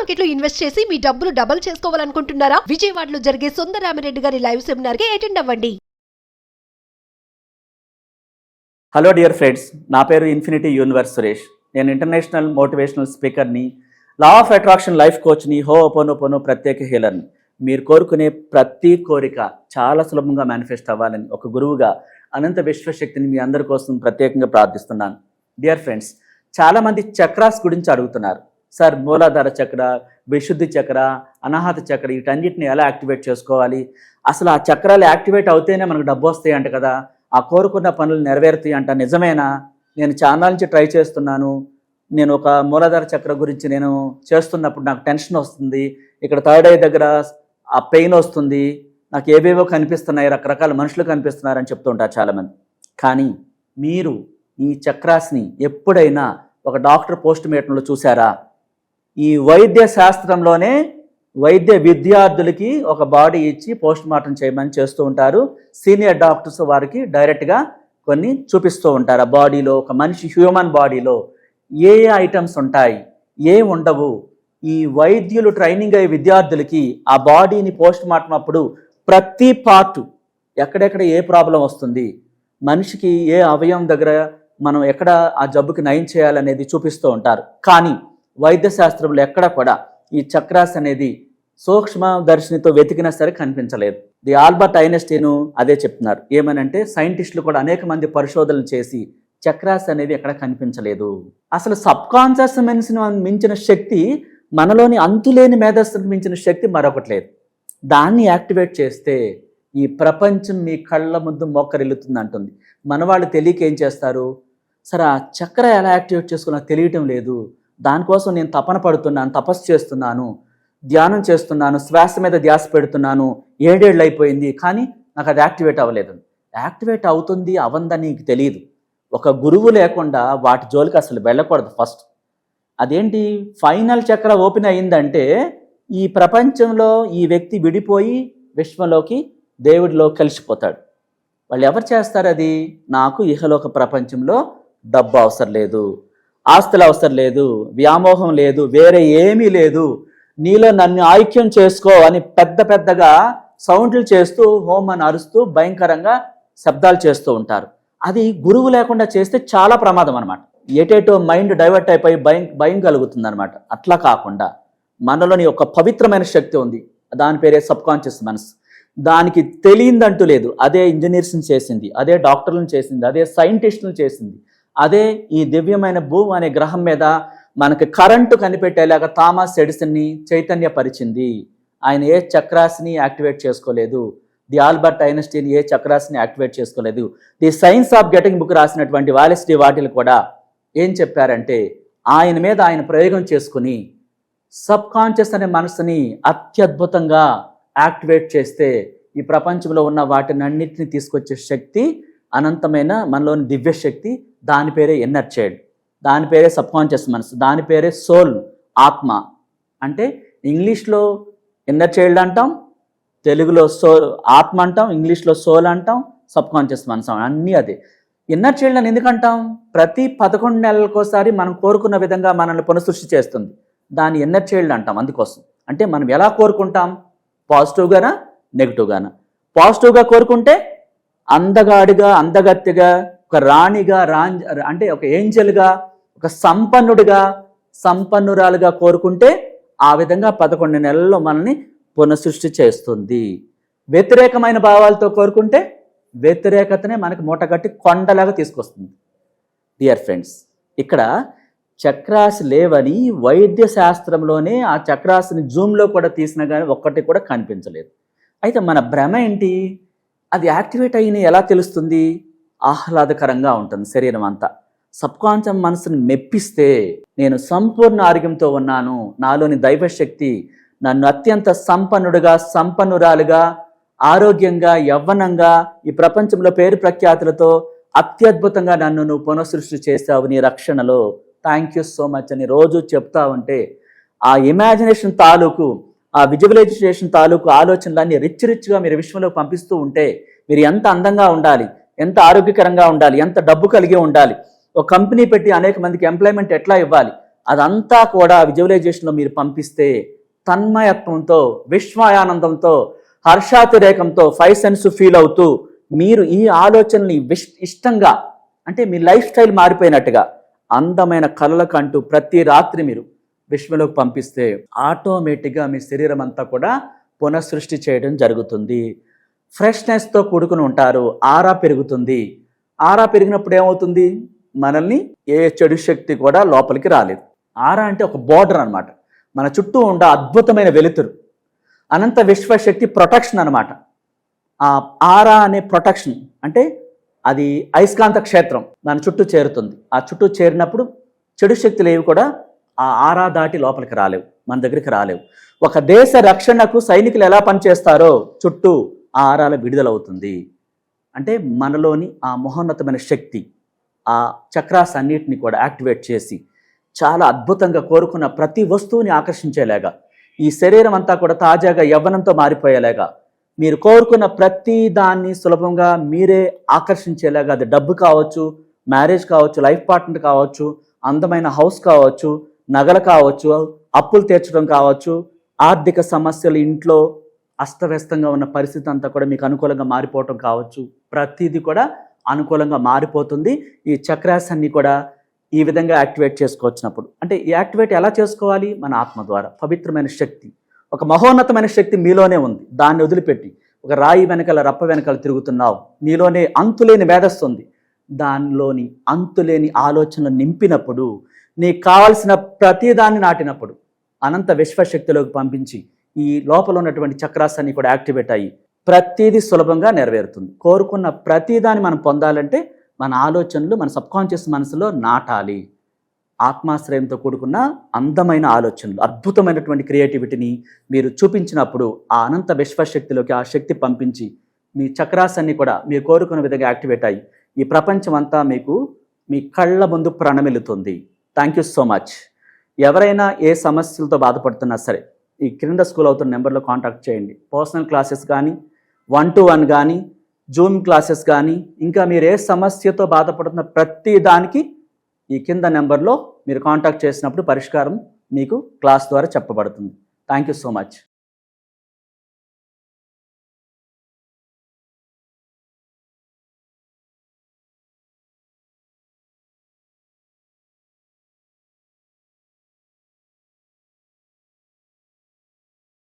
Market లో invest చేసి మీ డబ్బులు డబుల్ చేసుకోవాలనుకుంటున్నారా? విజయవాడలో జరిగే సుందరరామిరెడ్డి గారి లైవ్ సెమినార్ కి అటెండ్ అవ్వండి. హలో డియర్ ఫ్రెండ్స్, నా పేరు ఇన్ఫినిటీ యూనివర్స్ సురేష్. నేను international motivational స్పీకర్ని, law of attraction life కోచ్ని, ho'oponopono ప్రత్యేక హీలర్ని. మీరు కోరుకునే ప్రతి కోరిక చాలా సులభంగా మేనిఫెస్ట్ అవ్వాలని ఒక గురువుగా అనంత విశ్వశక్తిని మీ అందరి కోసం ప్రత్యేకంగా ప్రార్థిస్తున్నాను. డియర్ ఫ్రెండ్స్, చాలామంది చక్రాస్ గురించి అడుగుతున్నారు. సార్, మూలాధార చక్ర, విశుద్ధి చక్ర, అనాహత చక్ర, వీటన్నిటిని ఎలా యాక్టివేట్ చేసుకోవాలి? అసలు ఆ చక్రాలు యాక్టివేట్ అవుతేనే మనకు డబ్బు వస్తాయి అంట కదా, ఆ కోరుకున్న పనులు నెరవేరుతాయి అంట. నిజమేనా? నేను చాలా నుంచి ట్రై చేస్తున్నాను. నేను ఒక మూలాధార చక్ర గురించి నేను చేస్తున్నప్పుడు నాకు టెన్షన్ వస్తుంది, ఇక్కడ థర్డ్ ఐ దగ్గర ఆ పెయిన్ వస్తుంది, నాకు ఏవేవో కనిపిస్తున్నాయి, రకరకాల మనుషులు కనిపిస్తున్నారని చెప్తూ ఉంటారు చాలామంది. కానీ మీరు ఈ చక్రాస్ని ఎప్పుడైనా ఒక డాక్టర్ పోస్ట్ మార్టంలో చూసారా? ఈ వైద్య శాస్త్రంలోనే వైద్య విద్యార్థులకి ఒక బాడీ ఇచ్చి పోస్ట్ మార్టం చేయమని చేస్తూ ఉంటారు. సీనియర్ డాక్టర్స్ వారికి డైరెక్ట్గా కొన్ని చూపిస్తూ ఉంటారు. ఆ బాడీలో, ఒక మనిషి హ్యూమన్ బాడీలో ఏ ఏ ఐటమ్స్ ఉంటాయి, ఏ ఉండవు. ఈ వైద్యులు ట్రైనింగ్ అయ్యే విద్యార్థులకి ఆ బాడీని పోస్ట్ మార్టం అప్పుడు ప్రతి పార్టు ఎక్కడెక్కడ ఏ ప్రాబ్లం వస్తుంది, మనిషికి ఏ అవయవం దగ్గర మనం ఎక్కడ ఆ జబ్బుకి నయం చేయాలనేది చూపిస్తూ ఉంటారు. కానీ వైద్య శాస్త్రంలో ఎక్కడ కూడా ఈ చక్రాస్ అనేది సూక్ష్మ దర్శినితో వెతికినా సరే కనిపించలేదు. ది ఆల్బర్ట్ ఐన్స్టీన్ అదే చెప్తున్నారు. ఏమనంటే సైంటిస్టులు కూడా అనేక మంది పరిశోధనలు చేసి చక్రాస్ అనేవి ఎక్కడ కనిపించలేదు. అసలు సబ్ కాన్షియస్ మనసును మించిన శక్తి, మనలోని అంతులేని మేధస్సును మించిన శక్తి మరొకటి లేదు. దాన్ని యాక్టివేట్ చేస్తే ఈ ప్రపంచం మీ కళ్ళ ముందు మోకరిల్లుతుంది అంటుంది. మన వాళ్ళు తెలియక ఏం చేస్తారు? సరే, ఆ చక్ర ఎలా యాక్టివేట్ చేసుకోవాలో తెలియటం లేదు, దానికోసం నేను తపన పడుతున్నాను, తపస్సు చేస్తున్నాను, ధ్యానం చేస్తున్నాను, శ్వాస మీద ధ్యాస పెడుతున్నాను, 7 ఏళ్ళు అయిపోయింది, కానీ నాకు అది యాక్టివేట్ అవ్వలేదు. యాక్టివేట్ అవుతుంది అవందని నీకు తెలియదు. ఒక గురువు లేకుండా వాటి జోలికి అసలు వెళ్ళకూడదు. ఫస్ట్ అదేంటి, ఫైనల్ చక్ర ఓపెన్ అయ్యిందంటే ఈ ప్రపంచంలో ఈ వ్యక్తి విడిపోయి విశ్వంలోకి, దేవుడిలో కలిసిపోతాడు. వాళ్ళు ఎవరు చేస్తారు అది? నాకు ఇహలోక ప్రపంచంలో డబ్బు అవసరం లేదు, ఆస్తులు అవసరం లేదు, వ్యామోహం లేదు, వేరే ఏమీ లేదు, నీలో నన్ను ఐక్యం చేసుకో అని పెద్ద పెద్దగా సౌండ్లు చేస్తూ, హోమ్ అని అరుస్తూ, భయంకరంగా శబ్దాలు చేస్తూ ఉంటారు. అది గురువు లేకుండా చేస్తే చాలా ప్రమాదం అనమాట. ఏటేటో మైండ్ డైవర్ట్ అయిపోయి భయం కలుగుతుంది అనమాట. అట్లా కాకుండా మనలోని ఒక పవిత్రమైన శక్తి ఉంది, దాని పేరే సబ్ కాన్షియస్ మనసు. దానికి తెలియందంటూ లేదు. అదే ఇంజనీర్స్ని చేసింది, అదే డాక్టర్లను చేసింది, అదే సైంటిస్టులను చేసింది, అదే ఈ దివ్యమైన భూమి అనే గ్రహం మీద మనకి కరెంటు కనిపెట్టేలాగా థామస్ ఎడిసన్ని చైతన్యపరిచింది. ఆయన ఏ చక్రాస్ని యాక్టివేట్ చేసుకోలేదు. ది ఆల్బర్ట్ ఐన్స్టీన్ ఏ చక్రాస్ని యాక్టివేట్ చేసుకోలేదు. The science of getting book రాసినటువంటి వాలెస్ డి వాటిల్ కూడా ఏం చెప్పారంటే, ఆయన మీద ఆయన ప్రయోగం చేసుకుని సబ్ కాన్షియస్ అనే మనసుని అత్యద్భుతంగా యాక్టివేట్ చేస్తే ఈ ప్రపంచంలో ఉన్న వాటిని అన్నింటినీ తీసుకొచ్చే శక్తి, అనంతమైన మనలోని దివ్య శక్తి, దాని పేరే ఇన్నర్ చైల్డ్, దాని పేరే సబ్ కాన్షియస్ మనసు, దాని పేరే సోల్, ఆత్మ. అంటే ఇంగ్లీష్లో ఇన్నర్ చైల్డ్ అంటాం, తెలుగులో సోల్ ఆత్మ అంటాం, ఇంగ్లీష్లో సోల్ అంటాం, సబ్ కాన్షియస్ మనసు, అన్నీ అదే. ఇన్నర్ చైల్డ్ అని ఎందుకంటాం? ప్రతి 11 నెలలకోసారి మనం కోరుకున్న విధంగా మనల్ని పునఃసృష్టి చేస్తుంది. దాన్ని ఇన్నర్ చైల్డ్ అంటాం. అందుకోసం అంటే మనం ఎలా కోరుకుంటాం? పాజిటివ్గానా, నెగిటివ్గానా? పాజిటివ్గా కోరుకుంటే అందగాడిగా, అందగత్తిగా, ఒక రాణిగా, అంటే ఒక ఏంజల్గా, ఒక సంపన్నుడిగా, సంపన్నురాలుగా కోరుకుంటే ఆ విధంగా 11 నెలల్లో మనల్ని పునఃసృష్టి చేస్తుంది. వ్యతిరేకమైన భావాలతో కోరుకుంటే వ్యతిరేకతనే మనకి మూటగట్టి కొండలాగా తీసుకొస్తుంది. డియర్ ఫ్రెండ్స్, ఇక్కడ చక్రాస్ లేవని వైద్య శాస్త్రంలోనే ఆ చక్రాస్ని జూమ్లో కూడా తీసినా కానీ ఒక్కటి కూడా కనిపించలేదు. అయితే మన భ్రమ ఏంటి? అది యాక్టివేట్ అయిన ఎలా తెలుస్తుంది? ఆహ్లాదకరంగా ఉంటుంది శరీరం అంతా. సబ్ కాన్షియస్ మనసుని మెప్పిస్తే నేను సంపూర్ణ ఆరోగ్యంతో ఉన్నాను, నాలోని దైవశక్తి నన్ను అత్యంత సంపన్నుడుగా, సంపన్నురాలుగా, ఆరోగ్యంగా, యవ్వనంగా, ఈ ప్రపంచంలో పేరు ప్రఖ్యాతులతో అత్యద్భుతంగా నన్ను నువ్వు పునఃసృష్టి చేస్తావు నీ రక్షణలో, థ్యాంక్ యూ సో మచ్ అని రోజు చెప్తా ఉంటే ఆ ఇమాజినేషన్ తాలూకు, ఆ విజువలైజేషన్ తాలూకు ఆలోచనలన్నీ రిచ్గా మీరు విశ్వంలో పంపిస్తూ ఉంటే మీరు ఎంత అందంగా ఉండాలి, ఎంత ఆరోగ్యకరంగా ఉండాలి, ఎంత డబ్బు కలిగి ఉండాలి, ఒక కంపెనీ పెట్టి అనేక మందికి ఎంప్లాయ్మెంట్ ఎట్లా ఇవ్వాలి, అదంతా కూడా విజువలైజేషన్లో మీరు పంపిస్తే తన్మయత్వంతో, విశ్వాయానందంతో, హర్షాతిరేకంతో, 5 సెన్స్ ఫీల్ అవుతూ మీరు ఈ ఆలోచనని ఇష్టంగా, అంటే మీ లైఫ్ స్టైల్ మారిపోయినట్టుగా అందమైన కలలకు అంటూ ప్రతి రాత్రి మీరు విశ్వంలోకి పంపిస్తే ఆటోమేటిక్గా మీ శరీరం అంతా కూడా పునఃసృష్టి చేయడం జరుగుతుంది. ఫ్రెష్నెస్తో కూడుకుని ఉంటారు. ఆరా పెరుగుతుంది. ఆరా పెరిగినప్పుడు ఏమవుతుంది? మనల్ని ఏ చెడు శక్తి కూడా లోపలికి రాలేదు. ఆరా అంటే ఒక బోర్డర్ అన్నమాట. మన చుట్టూ ఉండ అద్భుతమైన వెలుతురు, అనంత విశ్వశక్తి ప్రొటెక్షన్ అన్నమాట. ఆ ఆరా అనే ప్రొటెక్షన్ అంటే అది అయస్కాంత క్షేత్రం మన చుట్టూ చేరుతుంది. ఆ చుట్టూ చేరినప్పుడు చెడు శక్తులు ఏవి కూడా ఆ ఆరా దాటి లోపలికి రాలేవు, మన దగ్గరికి రాలేవు. ఒక దేశ రక్షణకు సైనికులు ఎలా పనిచేస్తారో చుట్టూ ఆ ఆరాల విడుదలవుతుంది. అంటే మనలోని ఆ మహోన్నతమైన శక్తి ఆ చక్రాస్ అన్నిటిని కూడా యాక్టివేట్ చేసి చాలా అద్భుతంగా కోరుకున్న ప్రతి వస్తువుని ఆకర్షించేలాగా, ఈ శరీరం అంతా కూడా తాజాగా యవ్వనంతో మారిపోయేలాగా, మీరు కోరుకున్న ప్రతి దాన్ని సులభంగా మీరే ఆకర్షించేలాగా, అది డబ్బు కావచ్చు, మ్యారేజ్ కావచ్చు, లైఫ్ పార్ట్నర్ కావచ్చు, అందమైన హౌస్ కావచ్చు, నగలు కావచ్చు, అప్పులు తీర్చడం కావచ్చు, ఆర్థిక సమస్యలు, ఇంట్లో అస్తవ్యస్తంగా ఉన్న పరిస్థితి అంతా కూడా మీకు అనుకూలంగా మారిపోవటం కావచ్చు. ప్రతిదీ కూడా అనుకూలంగా మారిపోతుంది. ఈ చక్రాస్ అన్ని కూడా ఈ విధంగా యాక్టివేట్ చేసుకోవచ్చినప్పుడు, అంటే ఈ యాక్టివేట్ ఎలా చేసుకోవాలి? మన ఆత్మ ద్వారా. పవిత్రమైన శక్తి, ఒక మహోన్నతమైన శక్తి మీలోనే ఉంది. దాన్ని వదిలిపెట్టి ఒక రాయి వెనకాల, రప్ప వెనకాల తిరుగుతున్నావు. నీలోనే అంతులేని మేధస్సుంది. దానిలోని అంతులేని ఆలోచనలు నింపినప్పుడు, నీకు కావాల్సిన ప్రతిదాన్ని నాటినప్పుడు అనంత విశ్వశక్తిలోకి పంపించి ఈ లోపల ఉన్నటువంటి చక్రాసాన్ని కూడా యాక్టివేట్ అయ్యి ప్రతిదీ సులభంగా నెరవేరుతుంది. కోరుకున్న ప్రతిదాన్ని మనం పొందాలంటే మన ఆలోచనలు మన సబ్కాన్షియస్ మనసులో నాటాలి. ఆత్మాశ్రయంతో కూడుకున్న అందమైన ఆలోచనలు, అద్భుతమైనటువంటి క్రియేటివిటీని మీరు చూపించినప్పుడు ఆ అనంత విశ్వశక్తిలోకి ఆ శక్తి పంపించి మీ చక్రాసాన్ని కూడా మీరు కోరుకున్న విధంగా యాక్టివేట్ అయ్యి ఈ ప్రపంచం అంతా మీకు మీ కళ్ళ ముందు ప్రణమిల్లుతుంది. Thank you so much. ఎవరైనా ఏ సమస్యలతో బాధపడుతున్నా సరే ఈ క్రింద స్కూల్ అవుతున్న నెంబర్లో కాంటాక్ట్ చేయండి. పర్సనల్ క్లాసెస్ కానీ, 1-to-1 కానీ, జూమ్ క్లాసెస్ కానీ, ఇంకా మీరు ఏ సమస్యతో బాధపడుతున్న ప్రతి దానికి ఈ కింద నెంబర్లో మీరు కాంటాక్ట్ చేసినప్పుడు పరిష్కారం మీకు క్లాస్ ద్వారా చెప్పబడుతుంది. Thank you so much.